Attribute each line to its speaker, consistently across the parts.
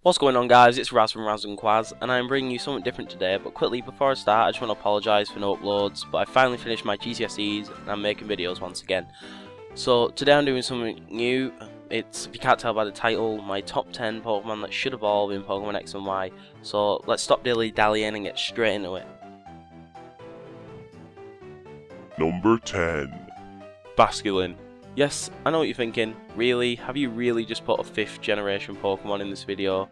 Speaker 1: What's going on, guys? It's Raz from RazNQaz, and I'm bringing you something different today. But quickly before I start, I just want to apologise for no uploads, but I finally finished my GCSEs and I'm making videos once again. So today I'm doing something new. It's, if you can't tell by the title, my top 10 Pokemon that should evolve in Pokemon X and Y. So let's stop dilly-dallying and get straight into it.
Speaker 2: Number 10.
Speaker 1: Basculin. Yes, I know what you're thinking. Really? Have you really just put a 5th generation Pokemon in this video?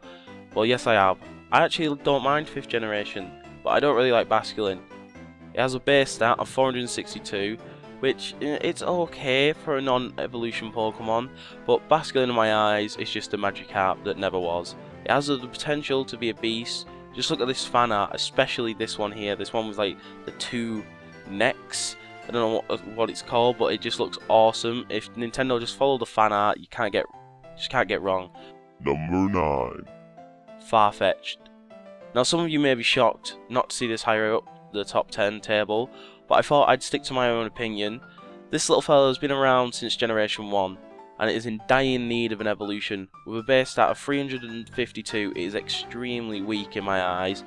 Speaker 1: Well, yes I have. I actually don't mind 5th generation, but I don't really like Basculin. It has a base stat of 462, which it's okay for a non-evolution Pokemon, but Basculin in my eyes is just a Magikarp that never was. It has the potential to be a beast. Just look at this fan art, especially this one here, this one with like the 2 necks. I don't know what it's called, but it just looks awesome. If Nintendo just follow the fan art, you can't get wrong.
Speaker 2: Number 9.
Speaker 1: Farfetch'd. Now, some of you may be shocked not to see this higher up the top 10 table, but I thought I'd stick to my own opinion. This little fella has been around since Generation 1, and it is in dire need of an evolution. With a base stat of 352, it is extremely weak in my eyes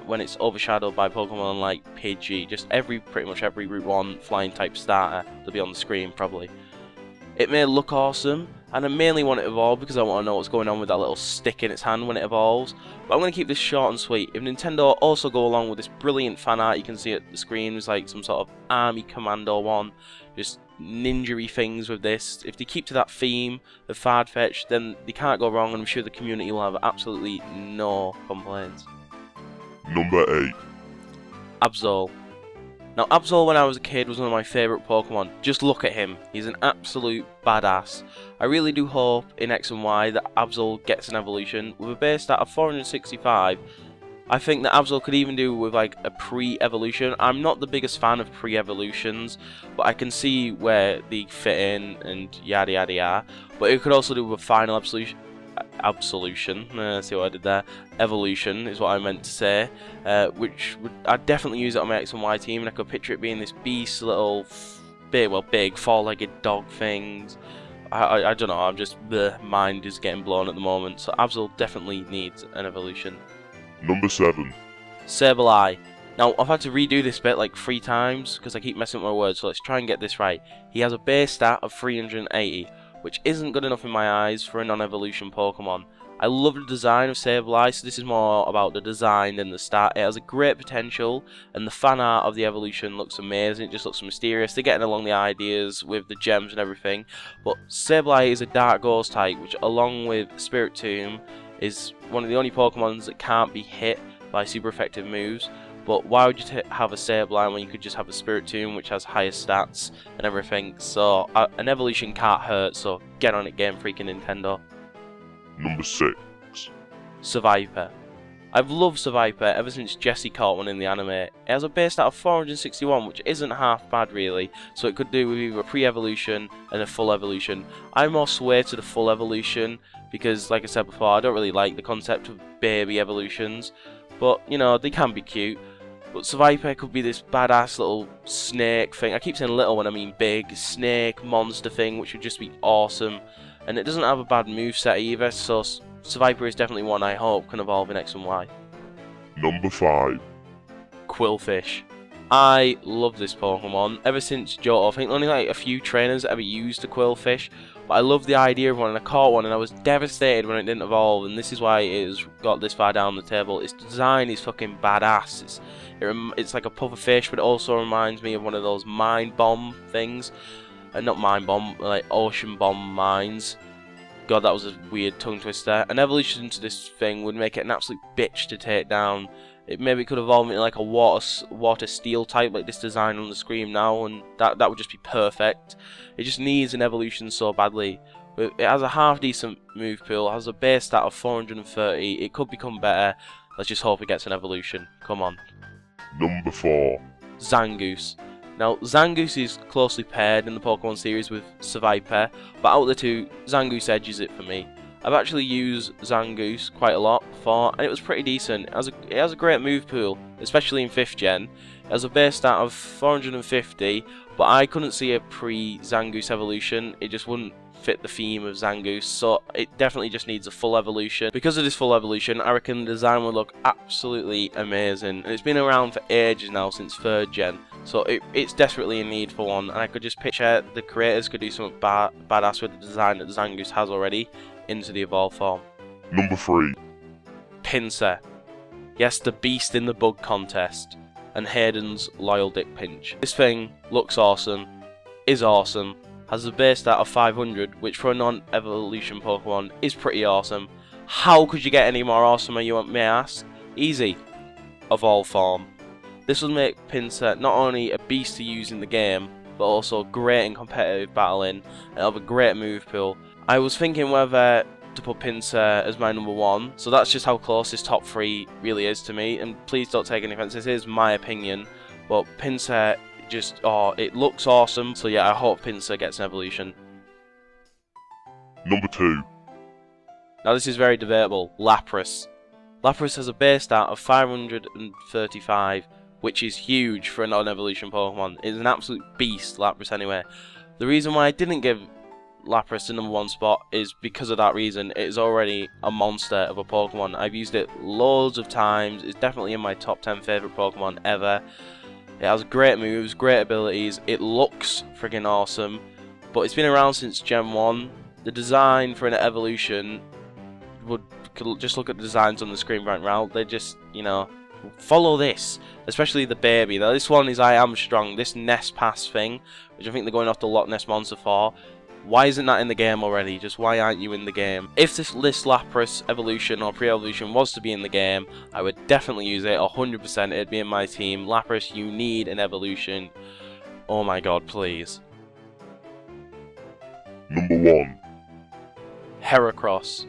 Speaker 1: when it's overshadowed by Pokemon like Pidgey. Just pretty much every Route 1 flying type starter that'll be on the screen probably. It may look awesome, and I mainly want it to evolve because I want to know what's going on with that little stick in its hand when it evolves. But I'm going to keep this short and sweet. If Nintendo also go along with this brilliant fan art you can see at the screen, it's like some sort of army commando one, just ninja-y things with this. If they keep to that theme of Farfetch'd, then they can't go wrong, and I'm sure the community will have absolutely no complaints.
Speaker 2: Number 8.
Speaker 1: Absol. Now, Absol when I was a kid was one of my favourite Pokemon. Just look at him. He's an absolute badass. I really do hope in X and Y that Absol gets an evolution. With a base stat of 465, I think that Absol could even do with like a pre-evolution. I'm not the biggest fan of pre-evolutions, but I can see where they fit in and yada yada yada. But it could also do with a final absolution. See what I did there? Evolution is what I meant to say. Which I'd definitely use it on my X and Y team, and I could picture it being this beast, little, big, four-legged dog things. I don't know. The mind is getting blown at the moment. So Absol definitely needs an evolution.
Speaker 2: Number 7.
Speaker 1: Sableye. Now, I've had to redo this bit like 3 times because I keep messing with my words, so let's try and get this right. He has a base stat of 380, which isn't good enough in my eyes for a non-evolution Pokemon. I love the design of Sableye, so this is more about the design than the stat. It has a great potential, and the fan art of the evolution looks amazing. It just looks mysterious. They're getting along the ideas with the gems and everything. But Sableye is a Dark Ghost type, which along with Spiritomb is one of the only Pokemons that can't be hit by super effective moves. But why would you have a Sableye when you could just have a Spiritomb, which has higher stats and everything? So an evolution can't hurt, so get on it, Game Freak and Nintendo.
Speaker 2: Number 6.
Speaker 1: Seviper. I've loved Seviper ever since Jessie caught one in the anime. It has a base stat of 461, which isn't half bad really, so it could do with either a pre-evolution and a full evolution. I more sway to the full evolution because, like I said before, I don't really like the concept of baby evolutions, but you know, they can be cute. But Seviper could be this badass little snake thing. I keep saying little when I mean big. Snake, monster thing, which would just be awesome. And it doesn't have a bad moveset either, so Seviper is definitely one I hope can evolve in X and Y.
Speaker 2: Number 5.
Speaker 1: Qwilfish. I love this Pokemon. Ever since Johto, I think only like a few trainers ever used the Qwilfish. But I love the idea of one, and I caught one, and I was devastated when it didn't evolve, and this is why it has got this far down the table. Its design is fucking badass. It's like a pufferfish, but it also reminds me of one of those mind bomb things. Not mind bomb, like ocean bomb mines. God, that was a weird tongue twister. An evolution to this thing would make it an absolute bitch to take down. Maybe it could evolve into like a water steel type, like this design on the screen now, and that would just be perfect. It just needs an evolution so badly. It has a half decent move pool, has a base stat of 430. It could become better. Let's just hope it gets an evolution. Come on.
Speaker 2: Number 4.
Speaker 1: Zangoose. Now, Zangoose is closely paired in the Pokemon series with Seviper, but out of the two, Zangoose edges it for me. I've actually used Zangoose quite a lot before, and it was pretty decent. It has a great move pool, especially in 5th gen. It has a base stat of 450, but I couldn't see a pre-Zangoose evolution. It just wouldn't fit the theme of Zangoose, so it definitely just needs a full evolution. Because of this full evolution, I reckon the design would look absolutely amazing, and it's been around for ages now, since 3rd gen, so it's desperately in need for one, and I could just picture the creators could do something badass with the design that the Zangoose has already into the evolved form.
Speaker 2: Number 3.
Speaker 1: Pinsir. Yes, the beast in the bug contest, and Hayden's loyal dick pinch. This thing looks awesome, is awesome, has a base stat of 500, which for a non-evolution Pokemon is pretty awesome. How could you get any more awesomer, you may ask? Easy. Evolve form. This will make Pinsir not only a beast to use in the game, but also great in competitive battling, and have a great move pool. I was thinking whether to put Pinsir as my number 1, so that's just how close this top 3 really is to me, and please don't take any offense, this is my opinion, but Pinsir just, it looks awesome, so yeah, I hope Pinsir gets an evolution.
Speaker 2: Number 2.
Speaker 1: Now this is very debatable. Lapras. Lapras has a base stat of 535, which is huge for a non-evolution Pokemon. It's an absolute beast, Lapras anyway. The reason why I didn't give Lapras the number 1 spot is because of that reason. It is already a monster of a Pokemon. I've used it loads of times. It's definitely in my top 10 favourite Pokemon ever. It has great moves, great abilities, it looks friggin' awesome, but it's been around since Gen 1. The design for an evolution just look at the designs on the screen right now, they just, you know, follow this, especially the baby. Now this one is I Am Strong, this Nest Pass thing, which I think they're going off the Loch Ness Monster for. Why isn't that in the game already? Just why aren't you in the game? If this Lapras evolution or pre-evolution was to be in the game, I would definitely use it 100%. It'd be in my team. Lapras, you need an evolution. Oh my god, please.
Speaker 2: Number 1.
Speaker 1: Heracross.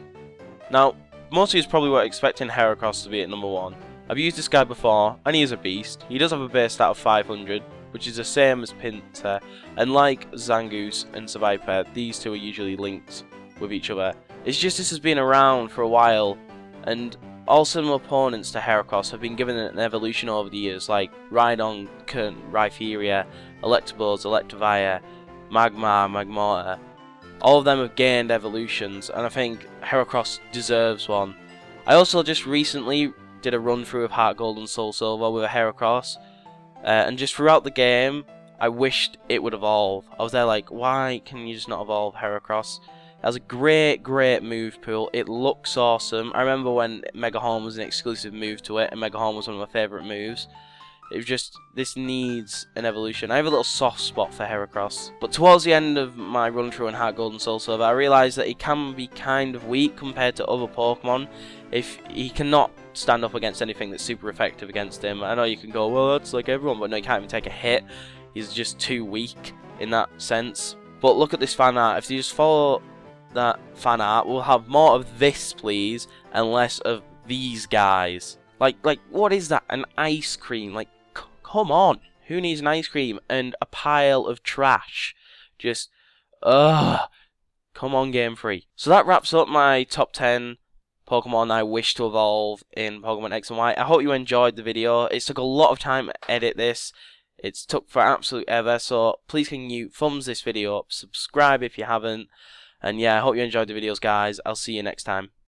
Speaker 1: Now, most of you probably were expecting Heracross to be at number 1. I've used this guy before, and he is a beast. He does have a base stat of 500. Which is the same as Pinsir, and like Zangoose and Seviper, these two are usually linked with each other. It's just this has been around for a while, and all similar opponents to Heracross have been given an evolution over the years, like Rhydon, Rhypheria, Electabuzz, Electivire, Magmar, Magmortar. All of them have gained evolutions, and I think Heracross deserves one. I also just recently did a run through of Heart Gold and Soul Silver with a Heracross. And just throughout the game, I wished it would evolve. I was there like, why can you just not evolve Heracross? It has a great move pool. It looks awesome. I remember when Mega Horn was an exclusive move to it, and Mega Horn was one of my favourite moves. It was just, this needs an evolution. I have a little soft spot for Heracross. But towards the end of my run through on Heart Gold and Soul Silver, I realised that he can be kind of weak compared to other Pokemon. If he cannot stand up against anything that's super effective against him. I know you can go, well, that's like everyone, but no, he can't even take a hit. He's just too weak in that sense. But look at this fan art. If you just follow that fan art, we'll have more of this, please, and less of these guys. Like, what is that? An ice cream? Like, come on. Who needs an ice cream and a pile of trash? Just, ugh. Come on, Game Freak. So that wraps up my top 10 Pokemon I wish to evolve in Pokemon X and Y. I hope you enjoyed the video. It took a lot of time to edit this. It's took for absolute ever, so please can you thumbs this video up, subscribe if you haven't, and yeah, I hope you enjoyed the videos, guys. I'll see you next time.